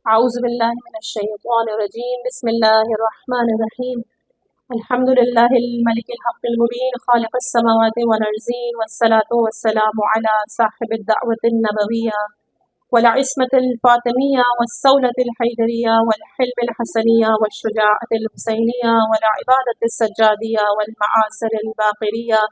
اعوذ باللہ من الشیطان الرجیم بسم اللہ الرحمن الرحیم الحمد للہ الملک الحق المبین خالق السماوات والارضین والصلاة والسلام علی صاحب الدعوة النبویہ والعصمة الفاطمیہ والصولة الحیدریہ والحلم الحسنیہ والشجاعة الحسینیہ والعبادة السجادیہ والمعاصر الباقریہ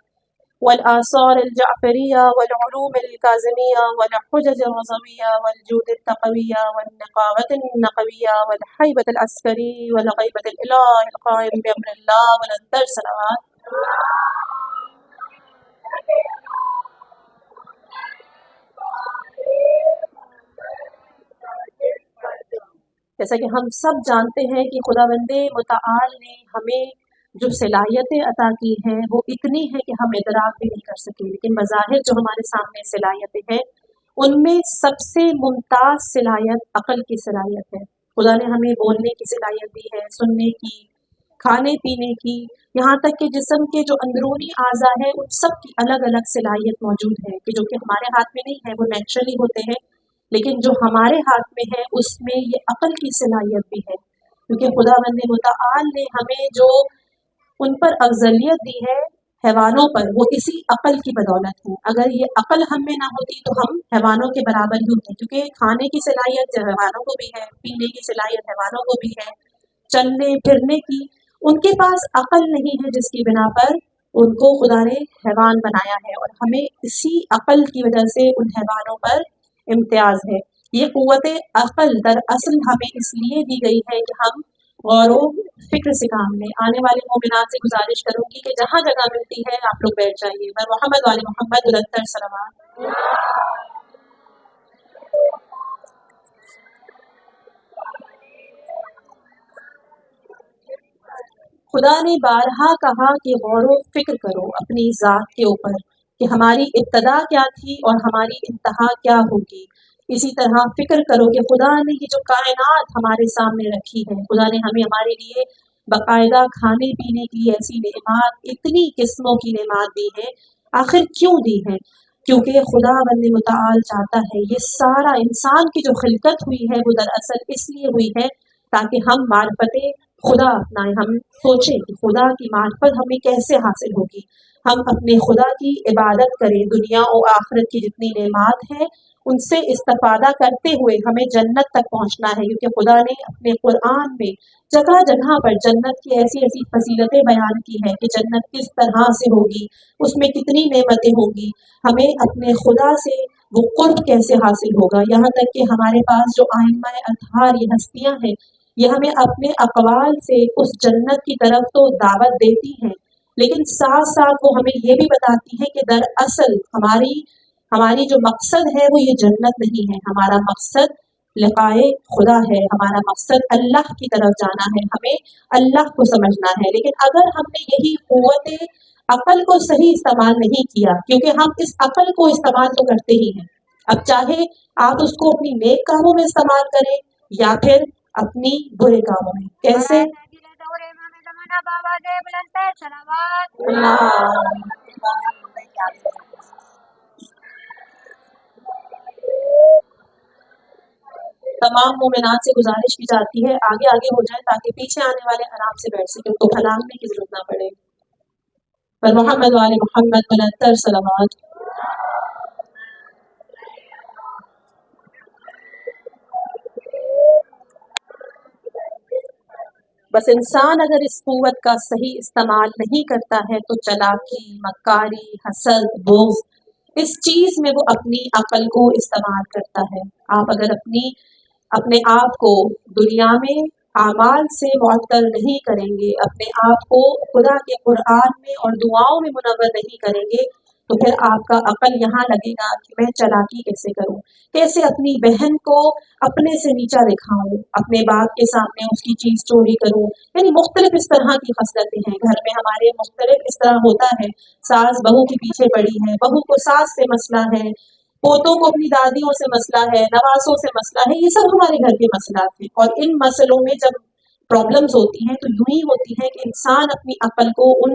والآثار الجعفریہ والعلوم الکاظمیہ والحجج الرضویہ والجود التقویہ والنقاوت النقویہ والحیبۃ العسکری والغیبۃ الالہ القائم بامر اللہ والانتر صلوات. جیسا کہ ہم سب جانتے ہیں کہ خداوند متعال نے ہمیں جو صلاحیتیں عطا کی ہیں وہ اتنی ہیں کہ ہم ادراک بھی نہیں کر سکیں، لیکن بظاہر جو ہمارے سامنے صلاحیتیں ہیں ان میں سب سے ممتاز صلاحیت عقل کی صلاحیت ہے. خدا نے ہمیں بولنے کی صلاحیت دی ہے، سننے کی، کھانے پینے کی، یہاں تک کہ جسم کے جو اندرونی اعضاء ہیں ان سب کی الگ الگ صلاحیت موجود ہے کہ جو کہ ہمارے ہاتھ میں نہیں ہے، وہ نیچرلی ہوتے ہیں، لیکن جو ہمارے ہاتھ میں ہے اس میں یہ عقل کی صلاحیت بھی ہے، کیونکہ خداوند متعال نے ہمیں جو ان پر افضلیت دی ہے حیوانوں پر، وہ اسی عقل کی بدولت ہے. اگر یہ عقل ہم میں نہ ہوتی تو ہم حیوانوں کے برابر ہی ہوتے، کیونکہ کھانے کی صلاحیت جو حیوانوں کو بھی ہے، پینے کی صلاحیت حیوانوں کو بھی ہے، چلنے پھرنے کی، ان کے پاس عقل نہیں ہے جس کی بنا پر ان کو خدا نے حیوان بنایا ہے، اور ہمیں اسی عقل کی وجہ سے ان حیوانوں پر امتیاز ہے. یہ قوت عقل دراصل ہمیں اس لیے دی گئی ہے کہ ہم غور و فکر سے کام لیں. آنے والے مومنات سے گزارش کروں گی کہ جہاں جگہ ملتی ہے آپ لوگ بیٹھ جائیے. میں محمد والے محمد الطر صلوات. خدا نے بارہا کہا کہ غور و فکر کرو اپنی ذات کے اوپر کہ ہماری ابتدا کیا تھی اور ہماری انتہا کیا ہوگی. اسی طرح فکر کرو کہ خدا نے یہ جو کائنات ہمارے سامنے رکھی ہے، خدا نے ہمیں ہمارے لیے باقاعدہ کھانے پینے کی ایسی نعمات، اتنی قسموں کی نعمات دی ہے، آخر کیوں دی ہے؟ کیونکہ خدا بند متعال چاہتا ہے یہ سارا انسان کی جو خلقت ہوئی ہے وہ دراصل اس لیے ہوئی ہے تاکہ ہم معرفت خدا اپنائیں. ہم سوچیں کہ خدا کی معرفت ہمیں کیسے حاصل ہوگی، ہم اپنے خدا کی عبادت کریں. دنیا اور آخرت کی جتنی نعمات ہیں ان سے استفادہ کرتے ہوئے ہمیں جنت تک پہنچنا ہے، کیونکہ خدا نے اپنے قرآن میں جگہ جگہ پر جنت کی ایسی ایسی فضیلتیں بیان کی ہیں کہ جنت کس طرح سے ہوگی، اس میں کتنی نعمتیں ہوں گی، ہمیں اپنے خدا سے وہ قرب کیسے حاصل ہوگا. یہاں تک کہ ہمارے پاس جو آئمہ اطہار یہ ہستیاں ہیں یہ ہمیں اپنے اقوال سے اس جنت کی طرف تو دعوت دیتی ہیں، لیکن ساتھ ساتھ وہ ہمیں یہ بھی بتاتی ہیں کہ دراصل ہماری جو مقصد ہے وہ یہ جنت نہیں ہے. ہمارا مقصد لقائے خدا ہے، ہمارا مقصد اللہ کی طرف جانا ہے، ہمیں اللہ کو سمجھنا ہے. لیکن اگر ہم نے یہی قوت عقل کو صحیح استعمال نہیں کیا، کیونکہ ہم اس عقل کو استعمال تو کرتے ہی ہیں، اب چاہے آپ اس کو اپنی نیک کاموں میں استعمال کریں یا پھر اپنی برے کاموں میں. کیسے؟ تمام مومنات سے گزارش کی جاتی ہے آگے آگے ہو جائے تاکہ پیچھے آنے والے آرام سے بیٹھ سکیں، تو ہلانگنے کی ضرورت نہ پڑے. پر محمد والے محمد الطر صلوات. بس انسان اگر اس قوت کا صحیح استعمال نہیں کرتا ہے تو چلاکی، مکاری، حسد، بغض، اس چیز میں وہ اپنی عقل کو استعمال کرتا ہے. آپ اگر اپنے آپ کو دنیا میں اعمال سے معطل نہیں کریں گے، اپنے آپ کو خدا کے قرآن میں اور دعاؤں میں منور نہیں کریں گے، تو پھر آپ کا عقل یہاں لگے گا کہ میں چلاکی کیسے کروں، کیسے اپنی بہن کو اپنے سے نیچا دکھاؤں، اپنے باپ کے سامنے اس کی چیز چوری کروں. یعنی مختلف اس طرح کی خصلتیں ہیں گھر میں ہمارے، مختلف اس طرح ہوتا ہے. ساس بہو کے پیچھے پڑی ہے، بہو کو ساس سے مسئلہ ہے، پوتوں کو اپنی دادیوں سے مسئلہ ہے، نواسوں سے مسئلہ ہے. یہ سب ہمارے گھر کے مسئلات ہیں، اور ان مسئلوں میں جب پرابلمز ہوتی ہیں تو یوں ہی ہوتی ہے کہ انسان اپنی عقل کو ان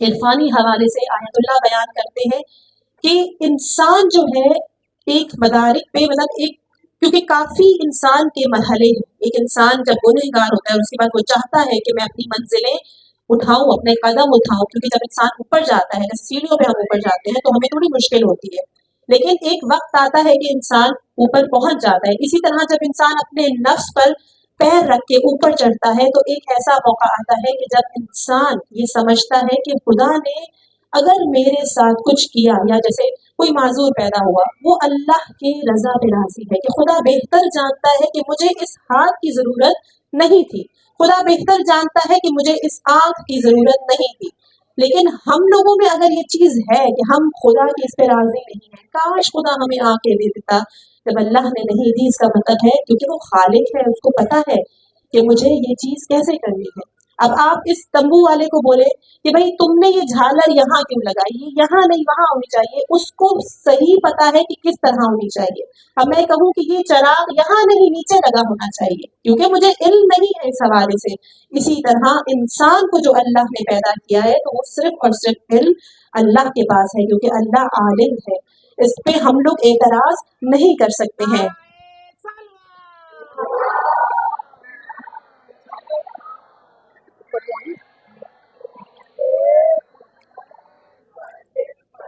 عرفانی حوالے سے آیت اللہ بیان کرتے ہیں کہ انسان جو ہے ایک مدارک پہ مطلب ایک، کیونکہ کافی انسان کے مرحلے ہیں. ایک انسان جب گنہگار ہوتا ہے اس کے بعد وہ چاہتا ہے کہ میں اپنی منزلیں اٹھاؤں، اپنے قدم اٹھاؤں، کیونکہ جب انسان اوپر جاتا ہے، جیسے سیڑھیوں پہ ہم اوپر جاتے ہیں تو ہمیں تھوڑی مشکل ہوتی ہے، لیکن ایک وقت آتا ہے کہ انسان اوپر پہنچ جاتا ہے. اسی طرح جب انسان اپنے نفس پر پیر رکھ کے اوپر چڑھتا ہے تو ایک ایسا موقع آتا ہے کہ جب انسان یہ سمجھتا ہے کہ خدا نے اگر میرے ساتھ کچھ کیا، یا جیسے کوئی معذور پیدا ہوا، وہ اللہ کے رضا پہ راضی ہے کہ خدا بہتر جانتا ہے کہ مجھے اس ہاتھ کی ضرورت نہیں تھی، خدا بہتر جانتا ہے کہ مجھے اس آنکھ کی ضرورت نہیں تھی. لیکن ہم لوگوں میں اگر یہ چیز ہے کہ ہم خدا کی اس پہ راضی نہیں ہیں، کاش خدا ہمیں آنکھیں دے دیتا. جب اللہ نے نہیں دی اس کا مطلب ہے کیونکہ وہ خالق ہے، اس کو پتا ہے کہ مجھے یہ چیز کیسے کرنی ہے. اب آپ اس تمبو والے کو بولے کہ بھائی تم نے یہ جھالر یہاں کیوں لگائی، یہ یہاں نہیں وہاں ہونی چاہیے، اس کو صحیح پتا ہے کہ کس طرح ہونی چاہیے. اب میں کہوں کہ یہ چراغ یہاں نہیں نیچے لگا ہونا چاہیے، کیونکہ مجھے علم نہیں ہے اس حوالے سے. اسی طرح انسان کو جو اللہ نے پیدا کیا ہے تو وہ صرف اور صرف علم اللہ کے پاس ہے، کیونکہ اللہ عالم ہے. اس پہ ہم لوگ اعتراض نہیں کر سکتے ہیں.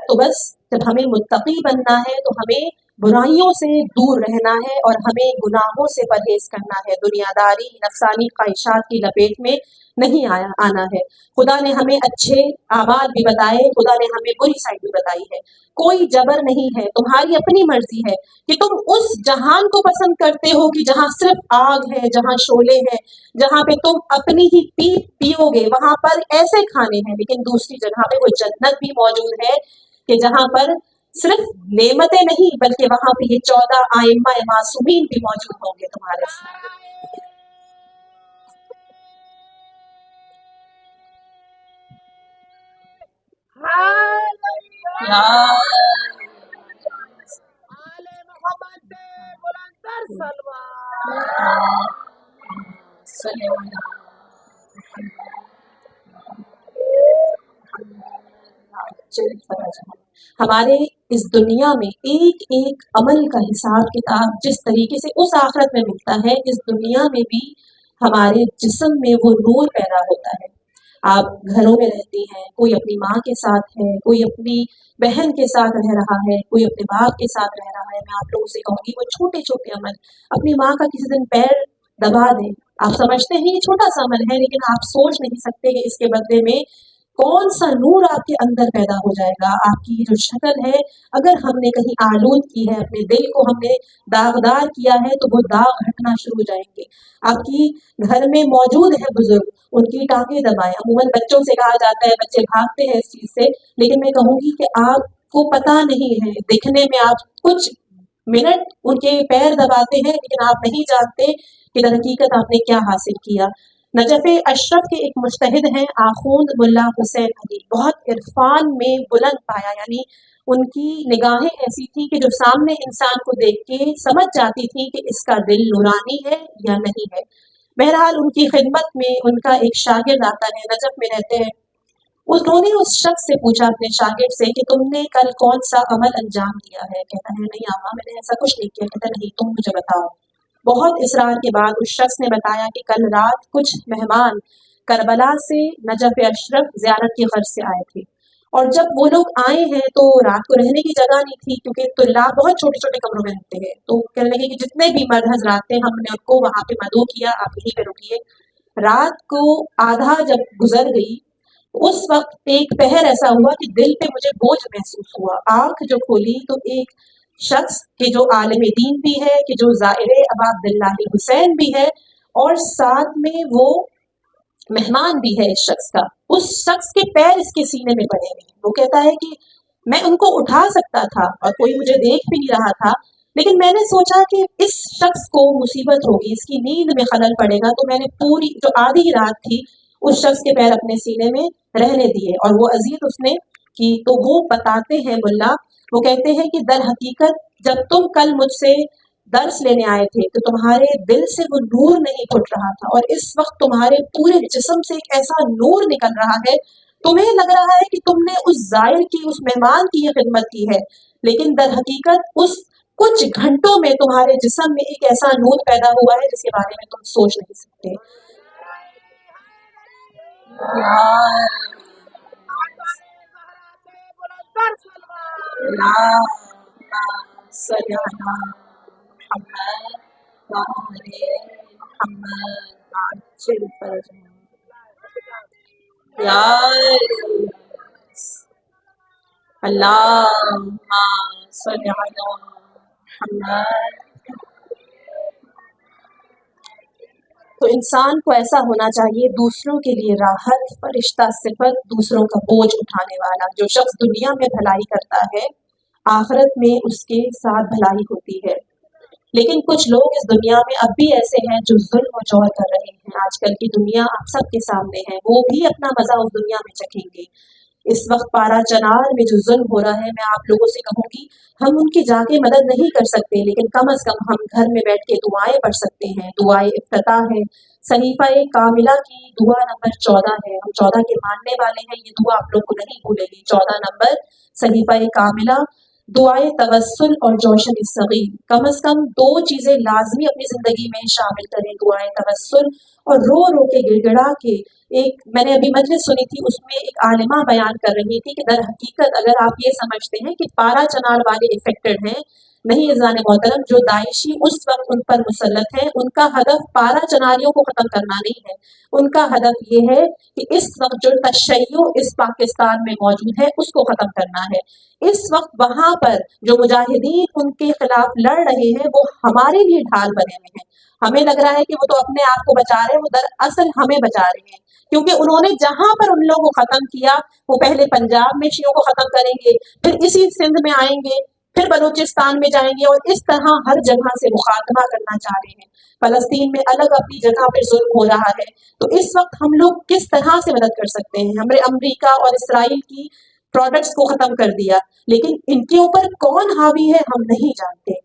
تو بس جب ہمیں متقی بننا ہے تو ہمیں برائیوں سے دور رہنا ہے اور ہمیں گناہوں سے پرہیز کرنا ہے. دنیا داری نفسانی خواہشات کی لپیٹ میں نہیں آنا ہے. خدا نے ہمیں اچھے اعمال بھی بتائے، خدا نے ہمیں بری سائڈ بھی بتائی ہے. کوئی جبر نہیں ہے، تمہاری اپنی مرضی ہے کہ تم اس جہان کو پسند کرتے ہو کہ جہاں صرف آگ ہے، جہاں شعلے ہیں، جہاں پہ تم اپنی ہی پیپ پیو گے، وہاں پر ایسے کھانے ہیں. لیکن دوسری جگہ پہ وہ جنت بھی موجود ہے کہ جہاں پر صرف نعمتیں نہیں بلکہ وہاں پہ یہ 14 آئمہ معصومین بھی موجود ہوں گے تمہارے ساتھ. ہمارے اس دنیا میں ایک ایک عمل کا حساب کتاب جس طریقے سے اس آخرت میں ملتا ہے، اس دنیا میں بھی ہمارے جسم میں وہ نور پیدا ہوتا ہے. آپ گھروں میں رہتی ہیں، کوئی اپنی ماں کے ساتھ ہے، کوئی اپنی بہن کے ساتھ رہ رہا ہے، کوئی اپنے باپ کے ساتھ رہ رہا ہے. میں آپ لوگوں سے کہوں گی وہ چھوٹے چھوٹے عمل، اپنی ماں کا کسی دن پیر دبا دیں. آپ سمجھتے ہیں یہ چھوٹا سا عمل ہے، لیکن آپ سوچ نہیں سکتے کہ اس کے بدلے میں کون سا نور آپ کے اندر پیدا ہو جائے گا. آپ کی جو شکل ہے، اگر ہم نے کہیں آلود کی ہے، اپنے دل کو ہم نے داغدار کیا ہے تو وہ داغ ہٹنا شروع ہو جائیں گے. آپ کی گھر میں موجود ہے بزرگ، ان کی ٹانگیں دبائیں. عموماً بچوں سے کہا جاتا ہے، بچے بھاگتے ہیں اس چیز سے، لیکن میں کہوں گی کہ آپ کو پتہ نہیں ہے، دیکھنے میں آپ کچھ منٹ ان کے پیر دباتے ہیں لیکن آپ نہیں جانتے کہ در حقیقت آپ نے کیا حاصل کیا. نجف اشرف کے ایک مجتہد ہیں آخوند ملا حسین علی، بہت عرفان میں بلند پایا، یعنی ان کی نگاہیں ایسی تھی کہ جو سامنے انسان کو دیکھ کے سمجھ جاتی تھی کہ اس کا دل نورانی ہے یا نہیں ہے. بہرحال ان کی خدمت میں ان کا ایک شاگرد آتا ہے، نجف میں رہتے ہیں. انہوں نے اس شخص سے پوچھا اپنے شاگرد سے کہ تم نے کل کون سا عمل انجام دیا ہے. کہتا ہے نہیں آقا میں نے ایسا کچھ نہیں کیا. کہتا نہیں تم مجھے بتاؤ. بہت اصرار کے بعد اس شخص نے بتایا کہ کل رات کچھ مہمان کربلا سے نجف اشرف زیارت کی غرض سے آئے تھے، اور جب وہ لوگ آئے ہیں تو رات کو رہنے کی جگہ نہیں تھی، کیونکہ طلاب بہت چھوٹے چھوٹے کمروں میں رہتے ہیں. تو کہنے لگے کہ جتنے بھی مرد حضرات تھے ہم نے ان کو وہاں پہ مدعو کیا، آپ یہیں پہ رکیے. رات کو آدھا جب گزر گئی، اس وقت ایک پہر ایسا ہوا کہ دل پہ مجھے بوجھ محسوس ہوا. آنکھ جو کھولی تو ایک شخص کہ جو عالم دین بھی ہے، کہ جو زائر ابا عبداللہ حسین بھی ہے، اور ساتھ میں وہ مہمان بھی ہے اس شخص کا. اس شخص کے پیر اس کے سینے میں پڑے ہوئے ہیں. وہ کہتا ہے کہ میں ان کو اٹھا سکتا تھا اور کوئی مجھے دیکھ بھی نہیں رہا تھا، لیکن میں نے سوچا کہ اس شخص کو مصیبت ہوگی، اس کی نیند میں خلل پڑے گا، تو میں نے پوری جو آدھی رات تھی اس شخص کے پیر اپنے سینے میں رہنے دیے اور وہ اذیت اس نے کی. تو وہ بتاتے ہیں ملا، وہ کہتے ہیں کہ در حقیقت جب تم کل مجھ سے درس لینے آئے تھے تو تمہارے دل سے وہ نور نہیں پھٹ رہا تھا، اور اس وقت تمہارے پورے جسم سے ایک ایسا نور نکل رہا ہے تمہیں لگ رہا ہے کہ تم نے اس زائر کی، اس مہمان کی یہ خدمت کی ہے، لیکن در حقیقت اس کچھ گھنٹوں میں تمہارے جسم میں ایک ایسا نور پیدا ہوا ہے جس کے بارے میں تم سوچ نہیں سکتے۔ تو انسان کو ایسا ہونا چاہیے، دوسروں کے لیے راحت، فرشتہ صفت، دوسروں کا بوجھ اٹھانے والا۔ جو شخص دنیا میں بھلائی کرتا ہے، آخرت میں اس کے ساتھ بھلائی ہوتی ہے۔ لیکن کچھ لوگ اس دنیا میں اب بھی ایسے ہیں جو ظلم و جور کر رہے ہیں۔ آج کل کی دنیا آپ سب کے سامنے ہے، وہ بھی اپنا مزہ اس دنیا میں چکھیں گے۔ اس وقت پارا چنار میں جو ظلم ہو رہا ہے، میں آپ لوگوں سے کہوں گی، ہم ان کی جا کے مدد نہیں کر سکتے، لیکن کم از کم ہم گھر میں بیٹھ کے دعائیں پڑھ سکتے ہیں۔ دعائے افتتاح ہے، صحیفہ کاملہ کی دعا نمبر 14 ہے۔ ہم 14 کے ماننے والے ہیں، یہ دعا آپ لوگ کو نہیں بھولے گی۔ 14 نمبر صحیفہ کاملہ، دعائے توسل اور جوشن الصغیر۔ کم از کم 2 چیزیں لازمی اپنی زندگی میں شامل کریں، دعائے توسل اور رو رو کے گڑ گڑا کے۔ ایک میں نے ابھی مجلس سنی تھی، اس میں ایک عالمہ بیان کر رہی تھی کہ در حقیقت اگر آپ یہ سمجھتے ہیں کہ پارا چنار والے افیکٹڈ ہیں، نہیں عزیزان محترم، جو داعشی اس وقت ان پر مسلط ہیں، ان کا ہدف پارا چناریوں کو ختم کرنا نہیں ہے۔ ان کا ہدف یہ ہے کہ اس وقت جو تشیع اس پاکستان میں موجود ہے اس کو ختم کرنا ہے۔ اس وقت وہاں پر جو مجاہدین ان کے خلاف لڑ رہے ہیں، وہ ہمارے لیے ڈھال بنے ہوئے ہیں۔ ہمیں لگ رہا ہے کہ وہ تو اپنے آپ کو بچا رہے ہیں، وہ دراصل ہمیں بچا رہے ہیں، کیونکہ انہوں نے جہاں پر ان لوگوں کو ختم کیا، وہ پہلے پنجاب میں شیعوں کو ختم کریں گے، پھر اسی سندھ میں آئیں گے، پھر بلوچستان میں جائیں گے، اور اس طرح ہر جگہ سے وہ خاتمہ کرنا چاہ رہے ہیں۔ فلسطین میں الگ اپنی جگہ پہ ظلم ہو رہا ہے۔ تو اس وقت ہم لوگ کس طرح سے مدد کر سکتے ہیں؟ ہم نے امریکہ اور اسرائیل کی پروڈکٹس کو ختم کر دیا، لیکن ان کے اوپر کون حاوی ہے ہم نہیں جانتے۔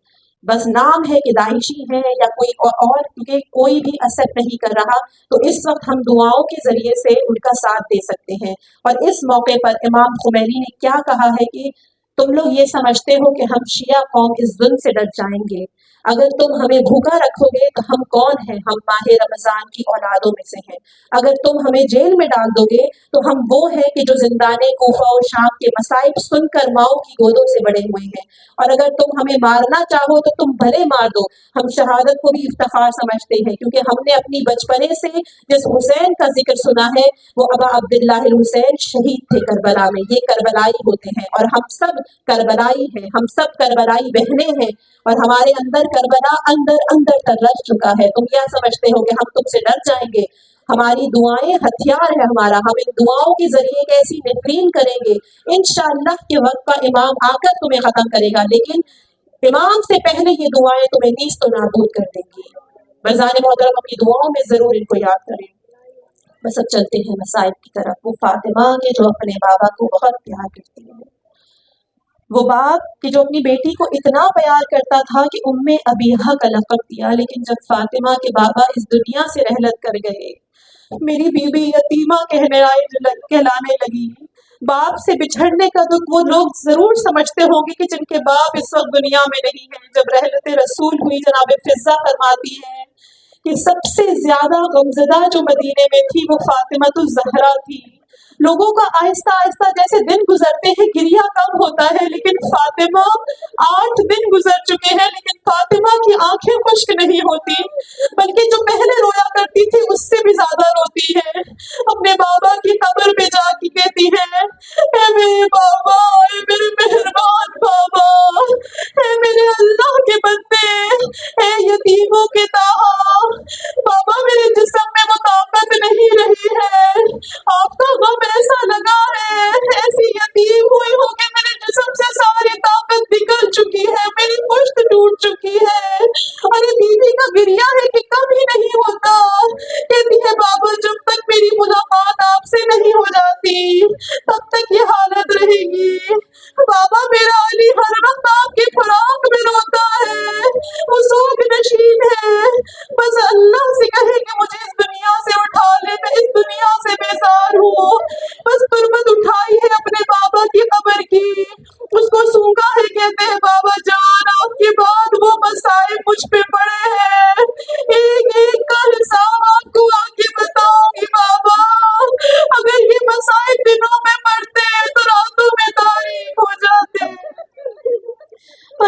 بس نام ہے کہ داعشی ہے یا کوئی اور، کیونکہ کوئی بھی ایکسیپٹ نہیں کر رہا۔ تو اس وقت ہم دعاؤں کے ذریعے سے ان کا ساتھ دے سکتے ہیں۔ اور اس موقع پر امام خمینی نے کیا کہا ہے کہ تم لوگ یہ سمجھتے ہو کہ ہم شیعہ قوم اس ظلم سے ڈر جائیں گے؟ اگر تم ہمیں بھوکا رکھو گے تو ہم کون ہیں؟ ہم ماہ رمضان کی اولادوں میں سے ہیں۔ اگر تم ہمیں جیل میں ڈال دو گے تو ہم وہ ہیں کہ جو زندان کوفہ و شام کے مصائب سن کر ماؤں کی گودوں سے بڑے ہوئے ہیں۔ اور اگر تم ہمیں مارنا چاہو تو تم بھلے مار دو، ہم شہادت کو بھی افتخار سمجھتے ہیں، کیونکہ ہم نے اپنی بچپنے سے جس حسین کا ذکر سنا ہے وہ ابا عبداللہ الحسین شہید تھے کربلا میں۔ یہ کربلائی ہوتے ہیں اور ہم سب کربلائی ہیں، ہم سب کربلائی بہنیں ہیں، اور ہمارے اندر کربلا اندر اندر تک رچ چکا ہے۔ تم کیا سمجھتے ہو کہ ہم تم سے ڈر جائیں گے؟ ہماری دعائیں ہتھیار ہے ہمارا، ہم ان دعاؤں کے ذریعے ایک ایسی نفرین کریں گے، انشاءاللہ کے وقت کا امام آ کر تمہیں ختم کرے گا، لیکن امام سے پہلے یہ دعائیں تمہیں نیست و نابود کر دیں گی۔ برزان محترم اپنی دعاؤں میں ضرور ان کو یاد کریں۔ بس اب چلتے ہیں مصائب کی طرف۔ وہ فاطمہ کے جو اپنے بابا کو بہت پیار کرتی ہے، وہ باپ کہ جو اپنی بیٹی کو اتنا پیار کرتا تھا کہ ام ابیہا کا لقب دیا، لیکن جب فاطمہ کے بابا اس دنیا سے رحلت کر گئے، میری بیوی یتیمہ کہلانے لگی۔ باپ سے بچھڑنے کا دکھ وہ لوگ ضرور سمجھتے ہوں گے کہ جن کے باپ اس وقت دنیا میں نہیں ہیں۔ جب رحلت رسول ہوئی، جناب فضہ فرماتی ہے کہ سب سے زیادہ غمزدہ جو مدینے میں تھی وہ فاطمہ الزہرا تھی۔ لوگوں کا آہستہ آہستہ جیسے دن گزرتے ہیں گریہ کم ہوتا ہے، لیکن فاطمہ 8 دن گزر چکے ہیں لیکن فاطمہ کی آنکھیں خشک نہیں ہوتی، بلکہ جو پہلے رویا کرتی تھی اس سے بھی زیادہ روتی ہے۔ اپنے بابا کی قبر پہ جا کے کہتی ہے، اے میرے بابا، اے میرے مہربان بابا، اے میرے اللہ کے بندے، اے یتیموں کے تاہا، بابا میرے جسم میں وہ طاقت نہیں رہی ہے، آپ کا غم ایسا لگا ہے، ایسی یتیم ہوئی ہو کہ میرے جسم سے ساری طاقت نکل چکی ہے، میری پشت ٹوٹ چکی ہے۔ اور یہ بیوی کا گریہ ہے کہ کم ہی نہیں ہوتا، کہتی ہے بابا جب تک میری ملاقات آپ سے نہیں ہو